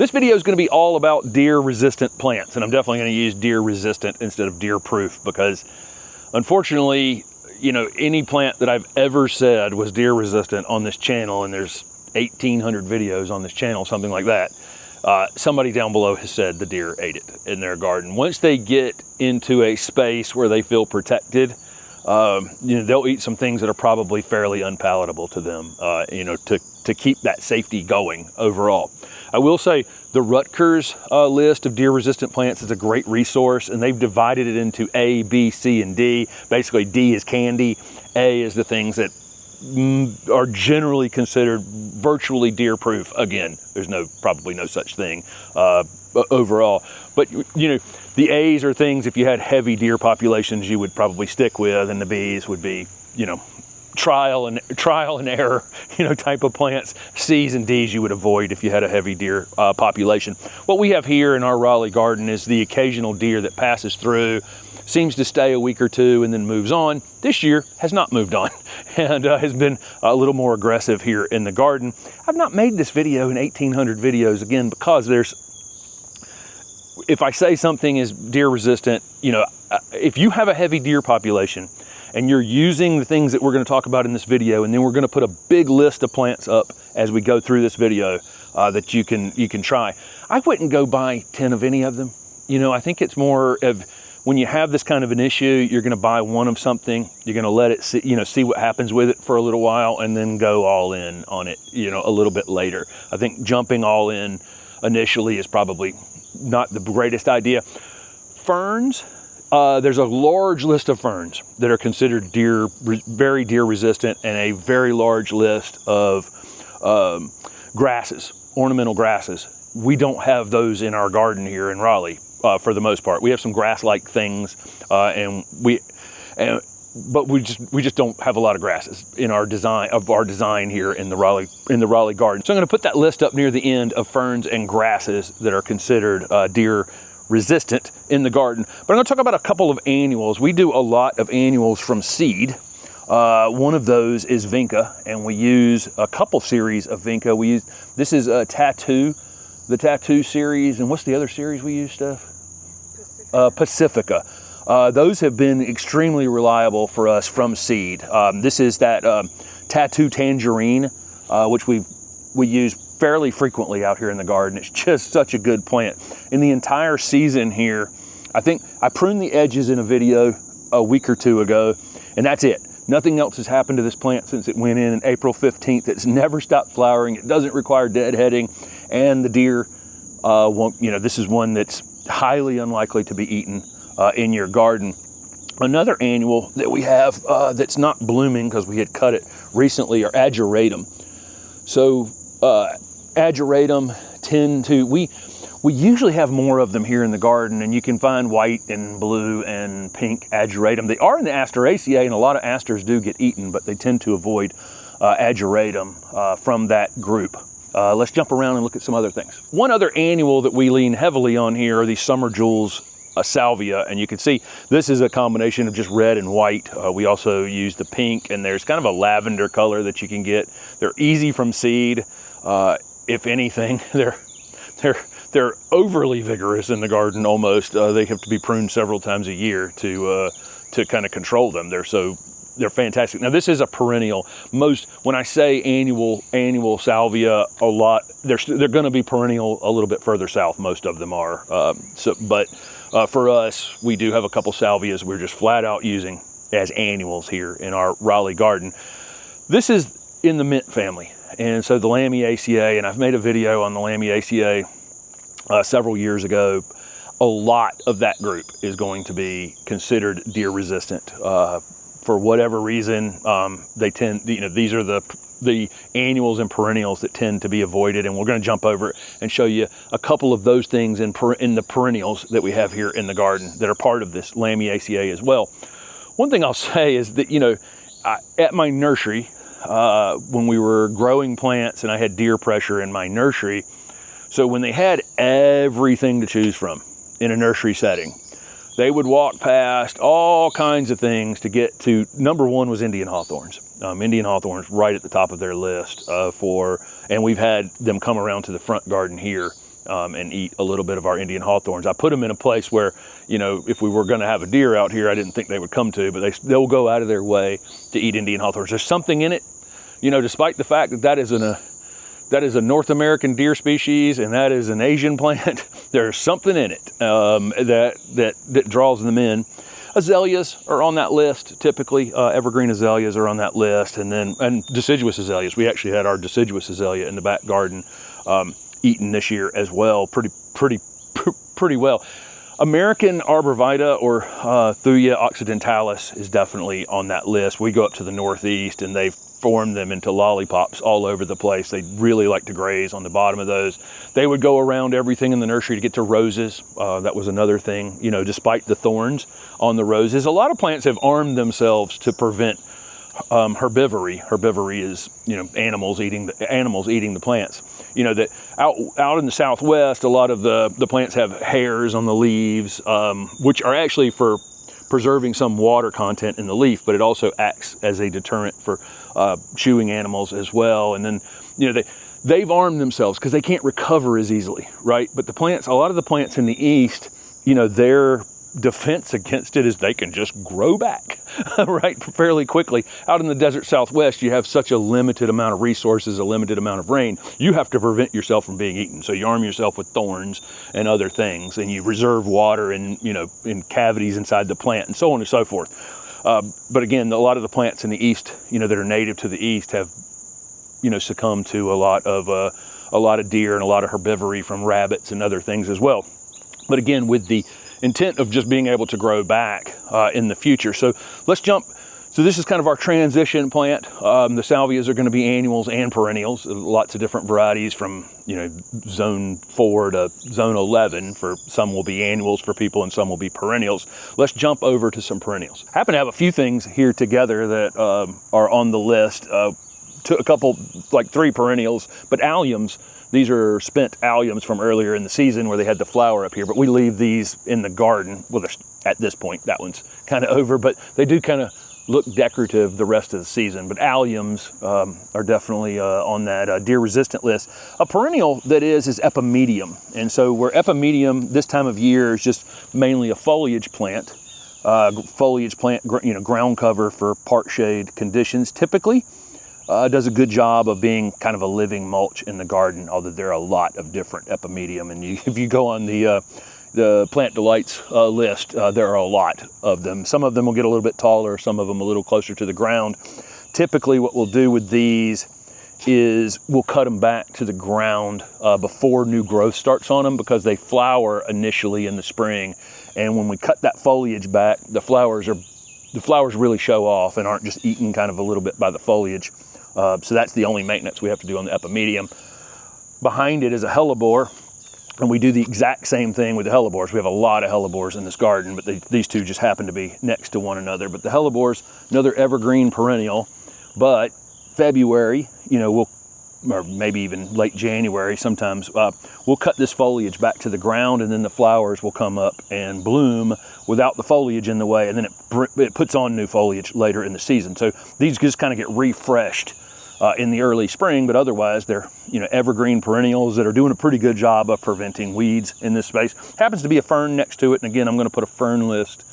This video is going to be all about deer-resistant plants, and I'm definitely going to use deer-resistant instead of deer-proof because, unfortunately, you know, any plant that I've ever said was deer-resistant on this channel, and there's 1,800 videos on this channel, something like that, somebody down below has said the deer ate it in their garden. Once they get into a space where they feel protected, you know, they'll eat some things that are probably fairly unpalatable to them, you know, to keep that safety going overall. I will say the Rutgers list of deer-resistant plants is a great resource, and they've divided it into A, B, C, and D. Basically, D is candy. A is the things that are generally considered virtually deer-proof. Again, there's probably no such thing overall. But, you know, the A's are things, if you had heavy deer populations, you would probably stick with, and the B's would be, you know, trial and error, you know, type of plants. C's and D's you would avoid if you had a heavy deer population. What we have here in our Raleigh garden is the occasional deer that passes through, seems to stay a week or two and then moves on. This year has not moved on and has been a little more aggressive here in the garden. I've not made this video in 1,800 videos, again, because if I say something is deer resistant, you know, if you have a heavy deer population and you're using the things that we're going to talk about in this video, and then we're going to put a big list of plants up as we go through this video that you can try. I wouldn't go buy 10 of any of them. You know, I think it's more of when you have this kind of an issue, you're going to buy one of something, you're going to let it see what happens with it for a little while, and then go all in on it, you know, a little bit later. I think jumping all in initially is probably not the greatest idea. Ferns. There's a large list of ferns that are considered very deer resistant, and a very large list of grasses, ornamental grasses. We don't have those in our garden here in Raleigh for the most part. We have some grass-like things, but we just don't have a lot of grasses in our design here in the Raleigh garden. So I'm going to put that list up near the end of ferns and grasses that are considered deer resistant in the garden. But I'm going to talk about a couple of annuals. We do a lot of annuals from seed. One of those is Vinca, and we use a couple series of Vinca. This is a the Tattoo series, and what's the other series we use, Steph? Pacifica. Those have been extremely reliable for us from seed. This is that Tattoo Tangerine, which we use fairly frequently out here in the garden. It's just such a good plant. In the entire season here, I think I pruned the edges in a video a week or two ago, and that's it. Nothing else has happened to this plant since it went in April 15th. It's never stopped flowering. It doesn't require deadheading, and the deer won't, you know, this is one that's highly unlikely to be eaten in your garden. Another annual that we have that's not blooming because we had cut it recently are Ageratum. So Ageratum we usually have more of them here in the garden, and you can find white and blue and pink Ageratum. They are in the Asteraceae, and a lot of asters do get eaten, but they tend to avoid Ageratum from that group. Let's jump around and look at some other things. One other annual that we lean heavily on here are these Summer Jewels Salvia, and you can see this is a combination of just red and white. We also use the pink, and there's kind of a lavender color that you can get. They're easy from seed. If anything, they're overly vigorous in the garden almost. They have to be pruned several times a year to kind of control them. They're fantastic. Now this is a perennial. When I say annual salvia, a lot they're going to be perennial a little bit further south. Most of them are. But for us, we do have a couple salvias we're just flat out using as annuals here in our Raleigh garden. This is in the mint family, and so the Lamiaceae, and I've made a video on the Lamiaceae several years ago. A lot of that group is going to be considered deer resistant. For whatever reason, they tend, you know, these are the annuals and perennials that tend to be avoided, and we're going to jump over it and show you a couple of those things in the perennials that we have here in the garden that are part of this Lamiaceae as well. One thing I'll say is that, you know, at my nursery, when we were growing plants and I had deer pressure in my nursery, so when they had everything to choose from in a nursery setting, they would walk past all kinds of things to get to, number one was Indian hawthorns. Indian hawthorns right at the top of their list and we've had them come around to the front garden here and eat a little bit of our Indian hawthorns. I put them in a place where, you know, if we were going to have a deer out here, I didn't think they would come to, but they'll go out of their way to eat Indian hawthorns. There's something in it, you know, despite the fact that that is a North American deer species and that is an Asian plant. There's something in it that draws them in. Azaleas are on that list, typically. Evergreen azaleas are on that list, and deciduous azaleas. We actually had our deciduous azalea in the back garden eaten this year as well, pretty well. American arborvita, or Thuja occidentalis, is definitely on that list. We go up to the northeast and they've formed them into lollipops all over the place. They really like to graze on the bottom of those. They would go around everything in the nursery to get to roses. That was another thing, you know, despite the thorns on the roses. A lot of plants have armed themselves to prevent herbivory. Herbivory is, you know, animals eating the plants. You know, that out in the Southwest, a lot of the plants have hairs on the leaves, which are actually for preserving some water content in the leaf, but it also acts as a deterrent for chewing animals as well. And then, you know, they've armed themselves because they can't recover as easily, right? But the plants, a lot of the plants in the East, you know, their defense against it is they can just grow back, right, fairly quickly. Out in the desert Southwest, you have such a limited amount of resources, a limited amount of rain. You have to prevent yourself from being eaten. So you arm yourself with thorns and other things, and you reserve water in, you know, in cavities inside the plant, and so on and so forth. But again, a lot of the plants in the East, you know, that are native to the East have, you know, succumbed to a lot of deer and a lot of herbivory from rabbits and other things as well. But again, with the intent of just being able to grow back in the future. So let's jump. So this is kind of our transition plant. The salvias are going to be annuals and perennials. Lots of different varieties from, you know, zone 4 to zone 11. For some will be annuals for people and some will be perennials. Let's jump over to some perennials. I happen to have a few things here together that are on the list. To a couple, like 3 perennials, but alliums. These are spent alliums from earlier in the season where they had the flower up here, but we leave these in the garden. Well, at this point, that one's kind of over, but they do kind of look decorative the rest of the season. But alliums are definitely on that deer-resistant list. A perennial that is epimedium. And so where epimedium this time of year is just mainly a foliage plant, you know, ground cover for part shade conditions typically. Does a good job of being kind of a living mulch in the garden, although there are a lot of different epimedium. And if you go on the Plant Delights list, there are a lot of them. Some of them will get a little bit taller, some of them a little closer to the ground. Typically what we'll do with these is we'll cut them back to the ground before new growth starts on them, because they flower initially in the spring. And when we cut that foliage back, the flowers really show off and aren't just eaten kind of a little bit by the foliage. So that's the only maintenance we have to do on the epimedium. Behind it is a hellebore, and we do the exact same thing with the hellebores. We have a lot of hellebores in this garden, but these two just happen to be next to one another. But the hellebores, another evergreen perennial, but February, you know, or maybe even late January sometimes, we'll cut this foliage back to the ground, and then the flowers will come up and bloom without the foliage in the way, and then it puts on new foliage later in the season. So these just kind of get refreshed in the early spring, but otherwise they're, you know, evergreen perennials that are doing a pretty good job of preventing weeds in this space. Happens to be a fern next to it, and again, I'm going to put a fern list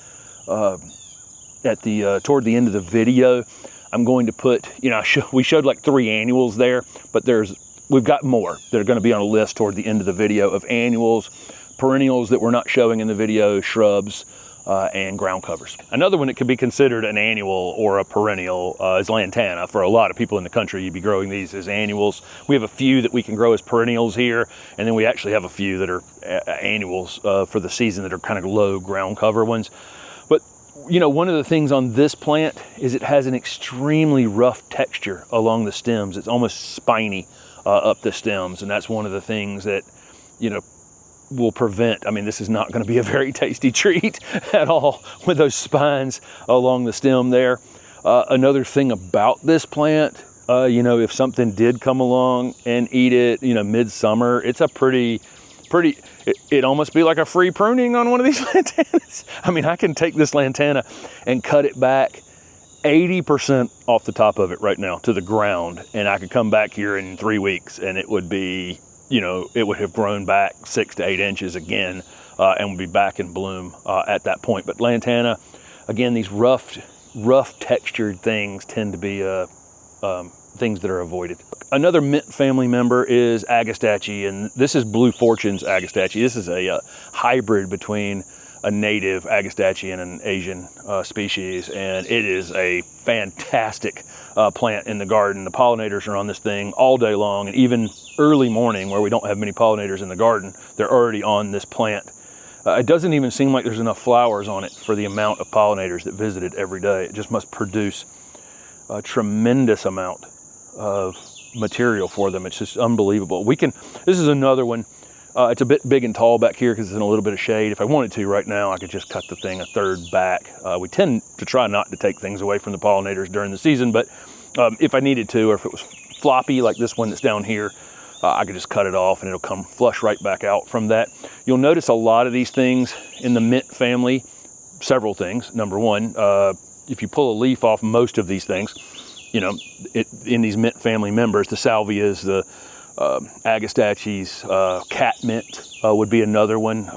at the toward the end of the video. I'm going to put, you know, we showed like 3 annuals there, but we've got more that are going to be on a list toward the end of the video of annuals, perennials that we're not showing in the video, shrubs, and ground covers. Another one that could be considered an annual or a perennial is Lantana. For a lot of people in the country, you'd be growing these as annuals. We have a few that we can grow as perennials here, and then we actually have a few that are annuals for the season that are kind of low ground cover ones. But you know, one of the things on this plant is it has an extremely rough texture along the stems. It's almost spiny up the stems, and that's one of the things that, you know, will prevent, I mean, this is not going to be a very tasty treat at all with those spines along the stem there. Another thing about this plant, you know, if something did come along and eat it, you know, midsummer, it's a it'd almost be like a free pruning on one of these lantanas. I mean, I can take this lantana and cut it back 80% off the top of it right now to the ground, and I could come back here in 3 weeks and it would be you know, it would have grown back 6 to 8 inches again and would be back in bloom at that point. But lantana, again, these rough textured things tend to be things that are avoided. Another mint family member is Agastache, and this is Blue Fortune's Agastache. This is a hybrid between a native Agastache and an Asian species, and it is a fantastic plant in the garden. The pollinators are on this thing all day long, and even early morning where we don't have many pollinators in the garden, they're already on this plant. It doesn't even seem like there's enough flowers on it for the amount of pollinators that visit it every day. It just must produce a tremendous amount of material for them. It's just unbelievable. This is another one. It's a bit big and tall back here because it's in a little bit of shade. If I wanted to right now, I could just cut the thing a third back. We tend to try not to take things away from the pollinators during the season, but if I needed to, or if it was floppy like this one that's down here, I could just cut it off and it'll come flush right back out from that. You'll notice a lot of these things in the mint family, several things. Number one, if you pull a leaf off most of these things, you know, in these mint family members, the salvias, the Agastaches, catmint would be another one.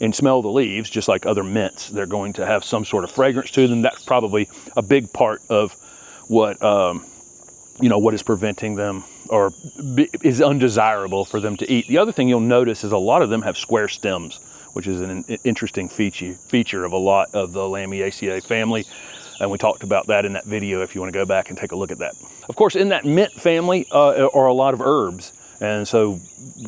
And smell the leaves, just like other mints. They're going to have some sort of fragrance to them. That's probably a big part of what, you know, what is preventing them or is undesirable for them to eat. The other thing you'll notice is a lot of them have square stems, which is an interesting feature of a lot of the Lamiaceae family. And we talked about that in that video if you want to go back and take a look at that. Of course, in that mint family are a lot of herbs. And so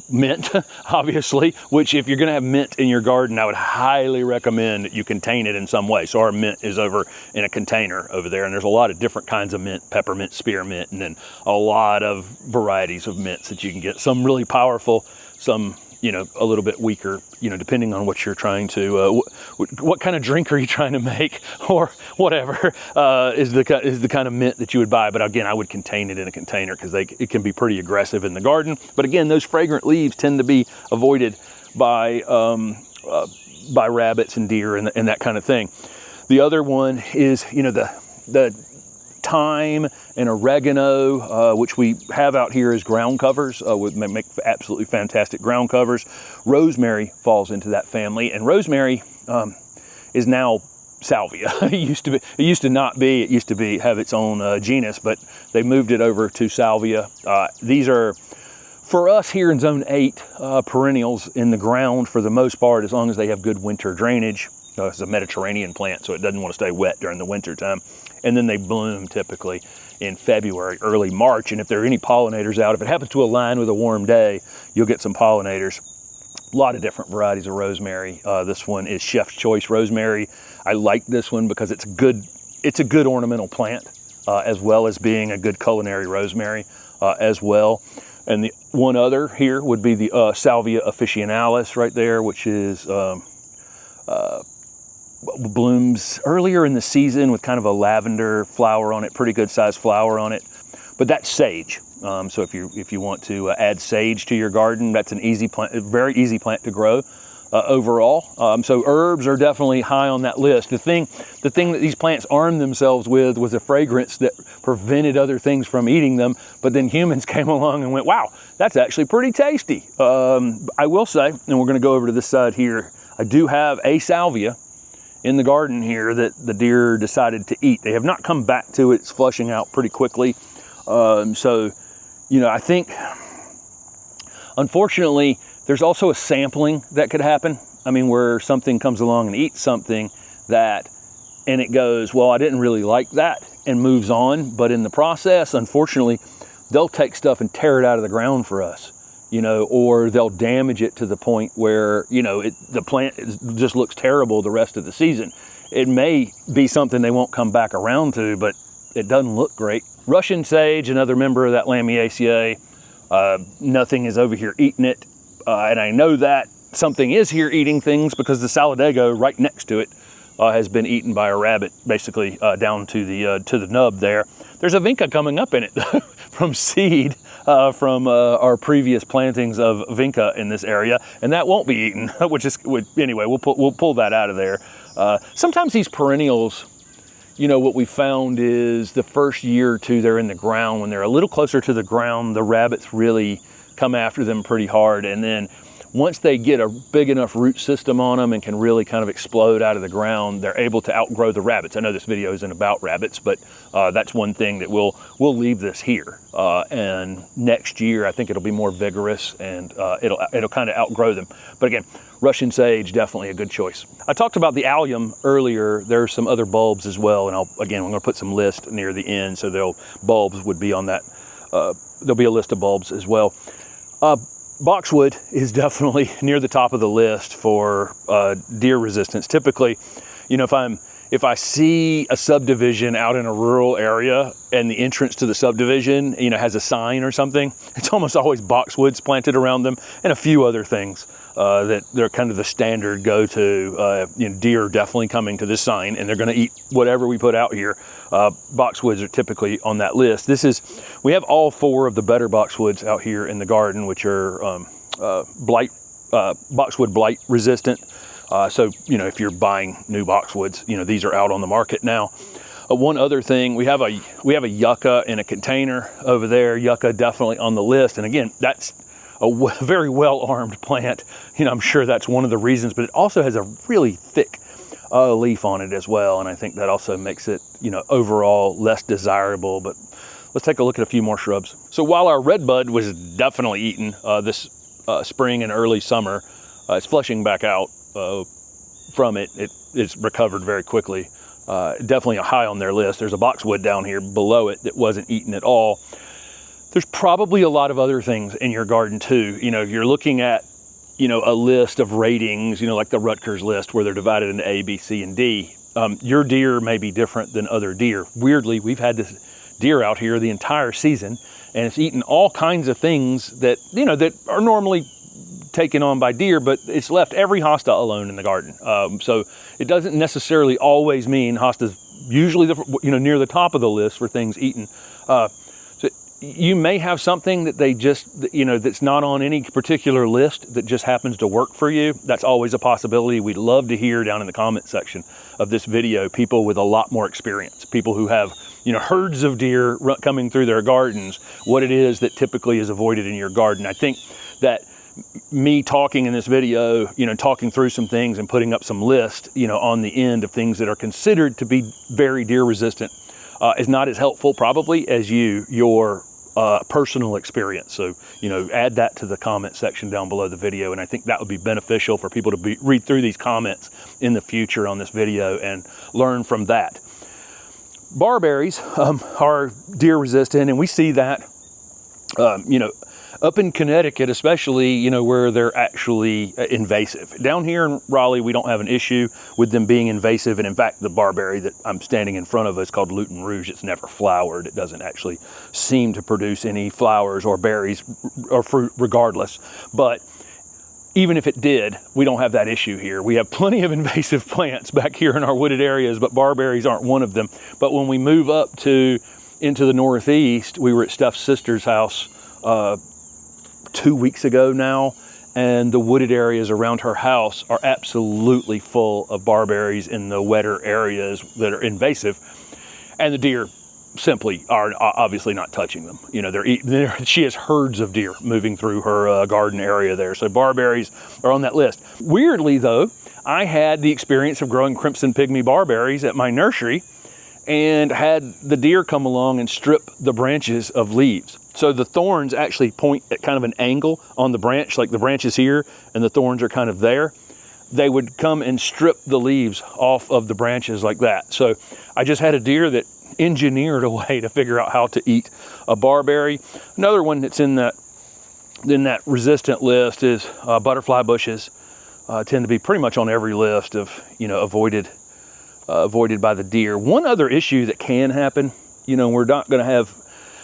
mint, obviously, which if you're going to have mint in your garden, I would highly recommend that you contain it in some way. So our mint is over in a container over there, and there's a lot of different kinds of mint, peppermint, spearmint, and then a lot of varieties of mints that you can get. Some really powerful, some, you know, a little bit weaker, you know, depending on what you're trying to, what kind of drink are you trying to make, or whatever is the kind of mint that you would buy. But again, I would contain it in a container because it can be pretty aggressive in the garden. But again, those fragrant leaves tend to be avoided by rabbits and deer and that kind of thing. The other one is, you know, the thyme and oregano, which we have out here as ground covers, would make absolutely fantastic ground covers. Rosemary falls into that family, and rosemary is now Salvia. It used to have its own genus, but they moved it over to Salvia. These are, for us here in Zone 8, perennials in the ground for the most part, as long as they have good winter drainage. It's a Mediterranean plant, so it doesn't want to stay wet during the winter time. And then they bloom typically in February, early March. And if there are any pollinators out, if it happens to align with a warm day, you'll get some pollinators. A lot of different varieties of rosemary. This one is Chef's Choice rosemary. I like this one because it's a good ornamental plant, as well as being a good culinary rosemary as well. And the one other here would be the Salvia officinalis right there, which is blooms earlier in the season with kind of a lavender flower on it, pretty good sized flower on it. But that's sage. So if you want to add sage to your garden, that's an easy plant, a very easy plant to grow overall. So herbs are definitely high on that list. The thing that these plants armed themselves with was a fragrance that prevented other things from eating them. But then humans came along and went, wow, that's actually pretty tasty. I will say, and we're going to go over to this side here, I do have a salvia in the garden here that the deer decided to eat. They have not come back to it. It's flushing out pretty quickly. So, you know, I think, unfortunately, there's also a sampling that could happen. I mean, where something comes along and eats something and it goes, well, I didn't really like that, and moves on. But in the process, unfortunately, they'll take stuff and tear it out of the ground for us. You know, or they'll damage it to the point where, you know, the plant just looks terrible the rest of the season. It may be something they won't come back around to, but it doesn't look great. Russian sage, another member of that Lamiaceae, nothing is over here eating it. And I know that something is here eating things because the Solidago right next to it has been eaten by a rabbit, basically down to the nub there. There's a vinca coming up in it from seed. From our previous plantings of vinca in this area, and that won't be eaten, anyway, we'll pull that out of there. Sometimes these perennials, you know, what we found is the first year or two they're in the ground, when they're a little closer to the ground, the rabbits really come after them pretty hard. And then once they get a big enough root system on them and can really kind of explode out of the ground, they're able to outgrow the rabbits. I know this video isn't about rabbits, but that's one thing that we'll leave this here. And next year, I think it'll be more vigorous, and it'll kind of outgrow them. But again, Russian sage, definitely a good choice. I talked about the allium earlier. There's some other bulbs as well, and I'm going to put some list near the end, so bulbs would be on that. There'll be a list of bulbs as well. Boxwood is definitely near the top of the list for deer resistance. Typically, you know, if I see a subdivision out in a rural area and the entrance to the subdivision, you know, has a sign or something, it's almost always boxwoods planted around them, and a few other things that they're kind of the standard go-to. You know, deer are definitely coming to this sign, and they're going to eat whatever we put out here. Boxwoods are typically on that list. We have all 4 of the better boxwoods out here in the garden, which are boxwood blight resistant. So, you know, if you're buying new boxwoods, you know, these are out on the market now. One other thing, we have a yucca in a container over there. Yucca definitely on the list. And again, that's a very well-armed plant. You know, I'm sure that's one of the reasons, but it also has a really thick leaf on it as well. And I think that also makes it, you know, overall less desirable. But let's take a look at a few more shrubs. So while our redbud was definitely eaten this spring and early summer, it's flushing back out from it. It's recovered very quickly. Definitely a high on their list. There's a boxwood down here below it that wasn't eaten at all. There's probably a lot of other things in your garden too. You know, you're looking at, you know, a list of ratings, you know, like the Rutgers list where they're divided into A, B, C, and D. Your deer may be different than other deer. Weirdly, we've had this deer out here the entire season, and it's eaten all kinds of things that, you know, that are normally taken on by deer, but it's left every hosta alone in the garden. So it doesn't necessarily always mean hosta's usually near the top of the list for things eaten. So you may have something that they just, you know, that's not on any particular list that just happens to work for you. That's always a possibility. We'd love to hear down in the comment section of this video people with a lot more experience, people who have, you know, herds of deer coming through their gardens, what it is that typically is avoided in your garden. I think that me talking in this video, you know, talking through some things and putting up some list, you know, on the end of things that are considered to be very deer resistant is not as helpful probably as your personal experience. So, you know, add that to the comment section down below the video, and I think that would be beneficial for people to read through these comments in the future on this video and learn from that. Barberries are deer resistant, and we see that, you know, up in Connecticut, especially, you know, where they're actually invasive. Down here in Raleigh, we don't have an issue with them being invasive. And in fact, the barberry that I'm standing in front of is called Luton Rouge. It's never flowered. It doesn't actually seem to produce any flowers or berries or fruit regardless. But even if it did, we don't have that issue here. We have plenty of invasive plants back here in our wooded areas, but barberries aren't one of them. But when we move up into the Northeast, we were at Steph's sister's house 2 weeks ago now, and the wooded areas around her house are absolutely full of barberries in the wetter areas that are invasive, and the deer simply are obviously not touching them. You know, she has herds of deer moving through her garden area there, so barberries are on that list. Weirdly though, I had the experience of growing crimson pygmy barberries at my nursery and had the deer come along and strip the branches of leaves. So the thorns actually point at kind of an angle on the branch, like the branch is here and the thorns are kind of there. They would come and strip the leaves off of the branches like that. So I just had a deer that engineered a way to figure out how to eat a barberry. Another one that's in that resistant list is butterfly bushes. Tend to be pretty much on every list of, you know, avoided by the deer. One other issue that can happen, you know, we're not going to have,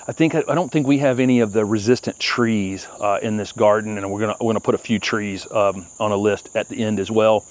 I don't think we have any of the resistant trees in this garden, and we're gonna put a few trees on a list at the end as well.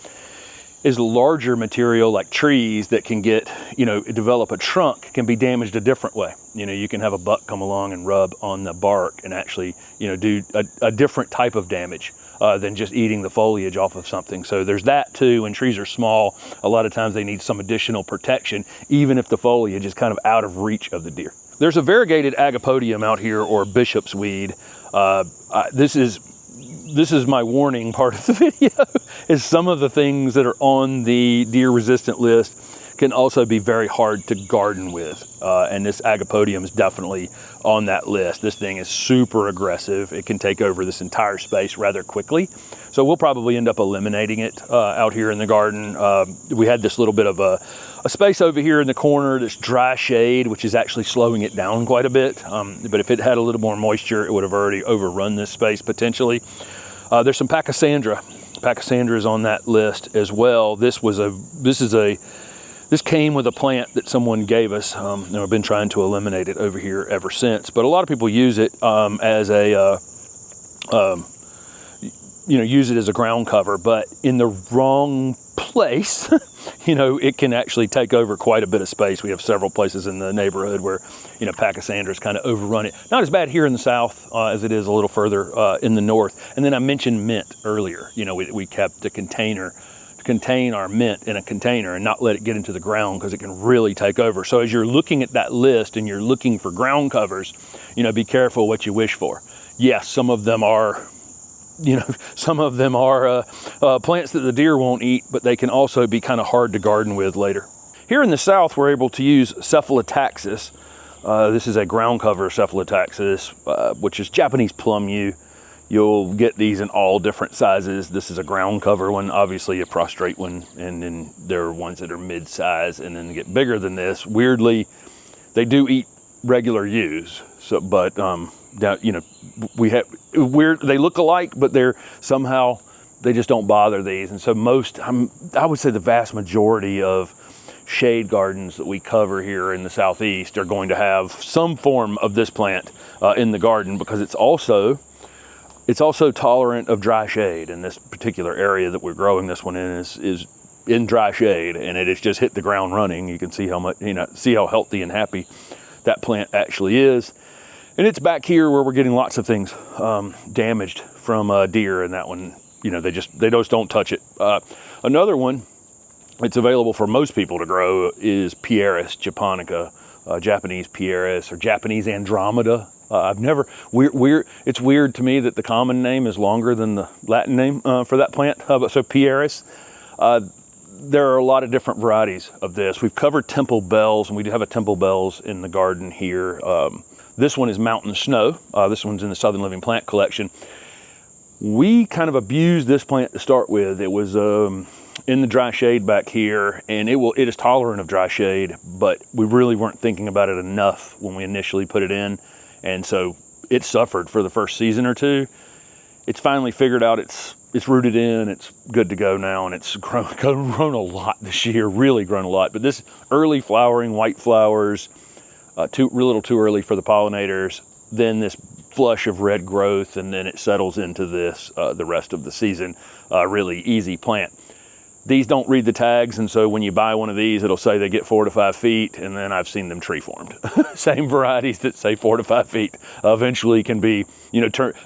Is larger material like trees that can get, you know, develop a trunk can be damaged a different way. You know, you can have a buck come along and rub on the bark and actually, you know, do a different type of damage than just eating the foliage off of something. So there's that too. When trees are small, a lot of times they need some additional protection, even if the foliage is kind of out of reach of the deer. There's a variegated agapodium out here, or bishop's weed. This is my warning part of the video, is some of the things that are on the deer resistant list can also be very hard to garden with. And this Agapodium is definitely on that list. This thing is super aggressive. It can take over this entire space rather quickly. So we'll probably end up eliminating it out here in the garden. We had this little bit of a space over here in the corner that's dry shade, which is actually slowing it down quite a bit. But if it had a little more moisture, it would have already overrun this space potentially. There's some Pachysandra. Pachysandra is on that list as well. This came with a plant that someone gave us, and I've been trying to eliminate it over here ever since. But a lot of people use it as a, use it as a ground cover, but in the wrong place, it can actually take over quite a bit of space. We have several places in the neighborhood where, Pachysandras kind of overrun it. Not as bad here in the south as it is a little further in the north. And then I mentioned mint earlier. We kept a container to contain our mint in a container and not let it get into the ground because it can really take over. So as you're looking at that list and you're looking for ground covers, be careful what you wish for. Yes, some of them are plants that the deer won't eat, but they can also be kind of hard to garden with later. Here in the south, we're able to use Cephalotaxis. This is a ground cover Cephalotaxis, which is Japanese plum yew. You'll get these in all different sizes. This is a ground cover one, obviously a prostrate one, and then there are ones that are mid-size and then get bigger than this. Weirdly, they do eat regular yews, so but we have weird. They look alike, but they just don't bother these. And so I would say the vast majority of shade gardens that we cover here in the southeast are going to have some form of this plant in the garden, because it's also tolerant of dry shade. And this particular area that we're growing this one in is in dry shade, and it has just hit the ground running. You can see how much, see how healthy and happy that plant actually is. And it's back here where we're getting lots of things damaged from deer, and that one, they just don't touch it. Another one that's available for most people to grow is Pieris japonica, Japanese Pieris or Japanese Andromeda. It's weird to me that the common name is longer than the Latin name for that plant. So Pieris. There are a lot of different varieties of this. We've covered Temple Bells, and we do have a Temple Bells in the garden here. This one is Mountain Snow. This one's in the Southern Living Plant Collection. We kind of abused this plant to start with. It was in the dry shade back here, and it is tolerant of dry shade, but we really weren't thinking about it enough when we initially put it in, and so it suffered for the first season or two. It's finally figured out it's rooted in, it's good to go now, and it's grown a lot this year, really grown a lot. But this early flowering, white flowers, a little too early for the pollinators, then this flush of red growth, and then it settles into this the rest of the season. Really easy plant. These don't read the tags, and so when you buy one of these, it'll say they get 4 to 5 feet, and then I've seen them tree formed. Same varieties that say 4 to 5 feet eventually can be,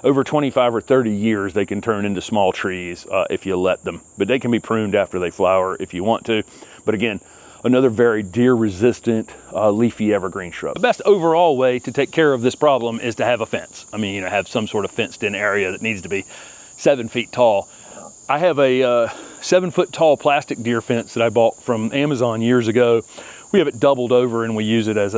over 25 or 30 years, they can turn into small trees if you let them. But they can be pruned after they flower if you want to. But again, another very deer-resistant leafy evergreen shrub. The best overall way to take care of this problem is to have a fence. Have some sort of fenced-in area that needs to be 7 feet tall. I have a 7-foot tall plastic deer fence that I bought from Amazon years ago. We have it doubled over, and we use it as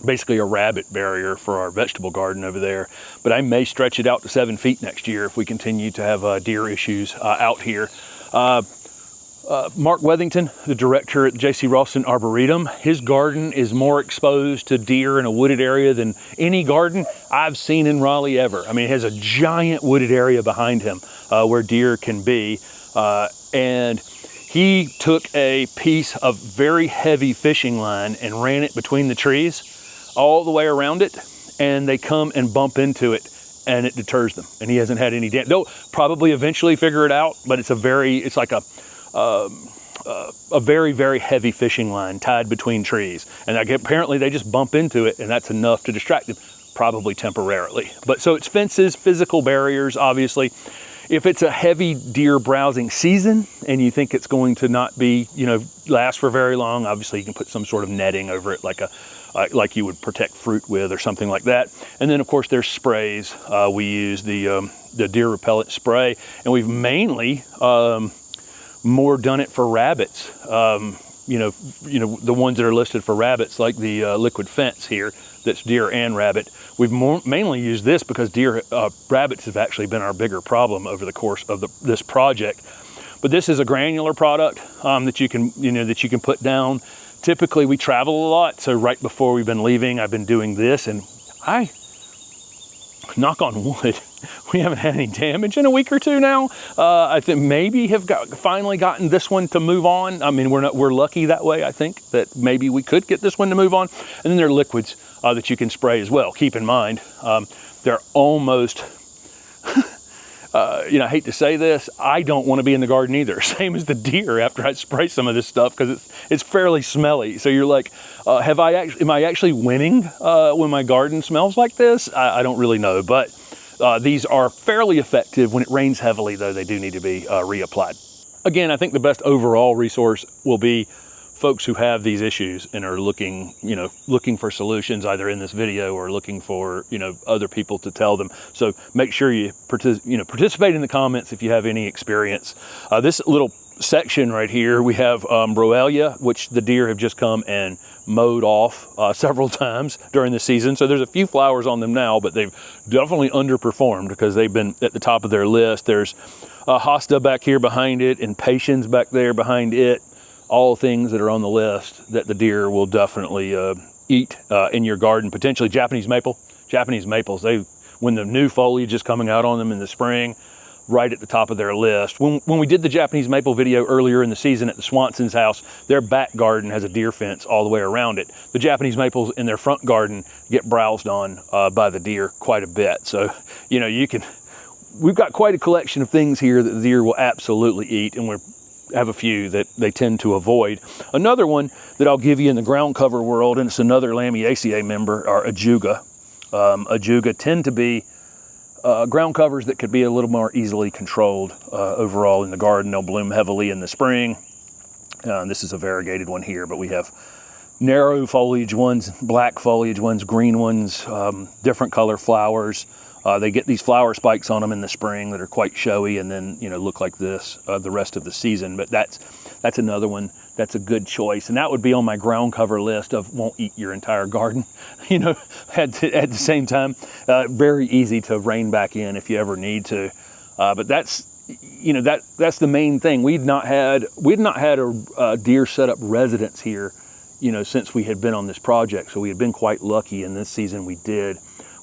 basically a rabbit barrier for our vegetable garden over there. But I may stretch it out to 7 feet next year if we continue to have deer issues out here. Mark Wethington, the director at J.C. Ralston Arboretum, his garden is more exposed to deer in a wooded area than any garden I've seen in Raleigh ever. It has a giant wooded area behind him where deer can be. And he took a piece of very heavy fishing line and ran it between the trees all the way around it, and they come and bump into it, and it deters them. And he hasn't had any damage. They'll probably eventually figure it out, but it's like a very, very heavy fishing line tied between trees. And apparently they just bump into it, and that's enough to distract them, probably temporarily. But so it's fences, physical barriers, obviously. If it's a heavy deer browsing season and you think it's going to not be, last for very long, obviously you can put some sort of netting over it, like a like you would protect fruit with or something like that. And then of course there's sprays. We use the deer repellent spray, and we've mainly more done it for rabbits. You know, the ones that are listed for rabbits, like the liquid fence here, that's deer and rabbit. We've mainly used this because rabbits have actually been our bigger problem over the course of this project. But this is a granular product that you can put down. Typically we travel a lot, so right before we've been leaving, I've been doing this, and knock on wood, we haven't had any damage in a week or two now. I think maybe have finally gotten this one to move on. I mean, we're lucky that way. I think that maybe we could get this one to move on. And then there are liquids that you can spray as well. Keep in mind, they're almost, you know, I hate to say this, I don't want to be in the garden either. Same as the deer after I spray some of this stuff, because it's fairly smelly. So you're like, am I actually winning when my garden smells like this? I don't really know, but these are fairly effective. When it rains heavily, though, they do need to be reapplied. Again, I think the best overall resource will be folks who have these issues and are looking for solutions, either in this video or looking for, other people to tell them. So make sure you participate in the comments if you have any experience. This little section right here, we have Broelia, which the deer have just come and mowed off several times during the season. So there's a few flowers on them now, but they've definitely underperformed because they've been at the top of their list. There's hosta back here behind it, and patience back there behind it. All things that are on the list that the deer will definitely eat in your garden. Potentially Japanese maple. Japanese maples, when the new foliage is coming out on them in the spring, right at the top of their list. When we did the Japanese maple video earlier in the season at the Swanson's house, their back garden has a deer fence all the way around it. The Japanese maples in their front garden get browsed on by the deer quite a bit. So, we've got quite a collection of things here that the deer will absolutely eat, and we have a few that they tend to avoid. Another one that I'll give you in the ground cover world, and it's another Lamiaceae member, are ajuga. Ajuga tend to be ground covers that could be a little more easily controlled overall in the garden. They'll bloom heavily in the spring. This is a variegated one here, but we have narrow foliage ones, black foliage ones, green ones, different color flowers. They get these flower spikes on them in the spring that are quite showy, and then look like this the rest of the season. But that's another one that's a good choice, and that would be on my ground cover list of won't eat your entire garden. At the same time, very easy to rein back in if you ever need to. But that's the main thing. We'd not had a deer setup residence here, since we had been on this project. So we had been quite lucky, and this season we did.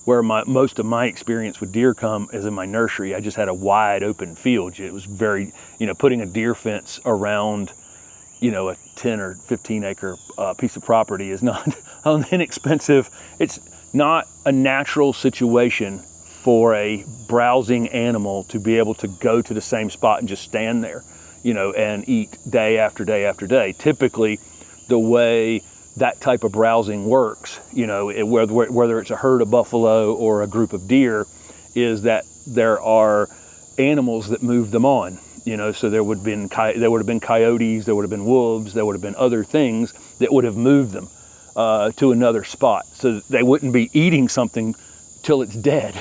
Where most of my experience with deer come is in my nursery. I just had a wide open field. It was very, putting a deer fence around, a 10 or 15 acre piece of property is not inexpensive. It's not a natural situation for a browsing animal to be able to go to the same spot and just stand there, and eat day after day after day. Typically, the way that type of browsing works, whether it's a herd of buffalo or a group of deer, is that there are animals that move them on. So there would have been coyotes, there would have been wolves, there would have been other things that would have moved them to another spot. So they wouldn't be eating something till it's dead.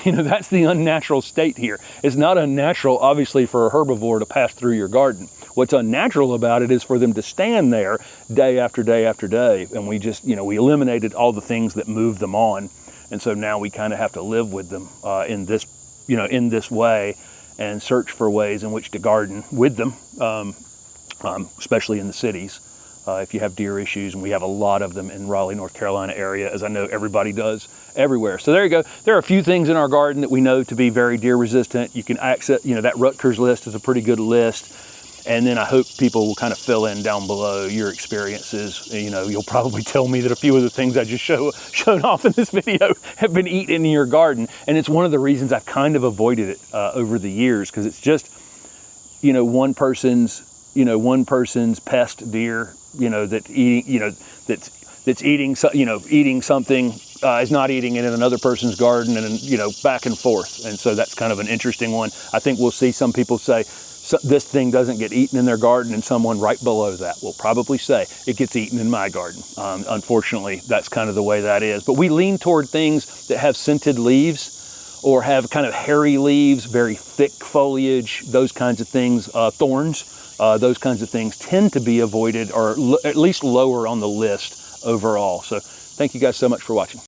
That's the unnatural state here. It's not unnatural, obviously, for a herbivore to pass through your garden. What's unnatural about it is for them to stand there day after day after day. And we just, we eliminated all the things that move them on. And so now we kind of have to live with them in this way, and search for ways in which to garden with them, especially in the cities. If you have deer issues, and we have a lot of them in Raleigh, North Carolina area, as I know everybody does everywhere. So there you go. There are a few things in our garden that we know to be very deer resistant. You can access, that Rutgers list is a pretty good list. And then I hope people will kind of fill in down below your experiences. You'll probably tell me that a few of the things I just showed off in this video have been eaten in your garden. And it's one of the reasons I've kind of avoided it over the years, because it's just, one person's pest deer, that's eating something, is not eating it in another person's garden, and back and forth. And so that's kind of an interesting one. I think we'll see some people say, this thing doesn't get eaten in their garden, and someone right below that will probably say, it gets eaten in my garden. Unfortunately, that's kind of the way that is. But we lean toward things that have scented leaves or have kind of hairy leaves, very thick foliage, those kinds of things, thorns, those kinds of things tend to be avoided, or at least lower on the list overall. So thank you guys so much for watching.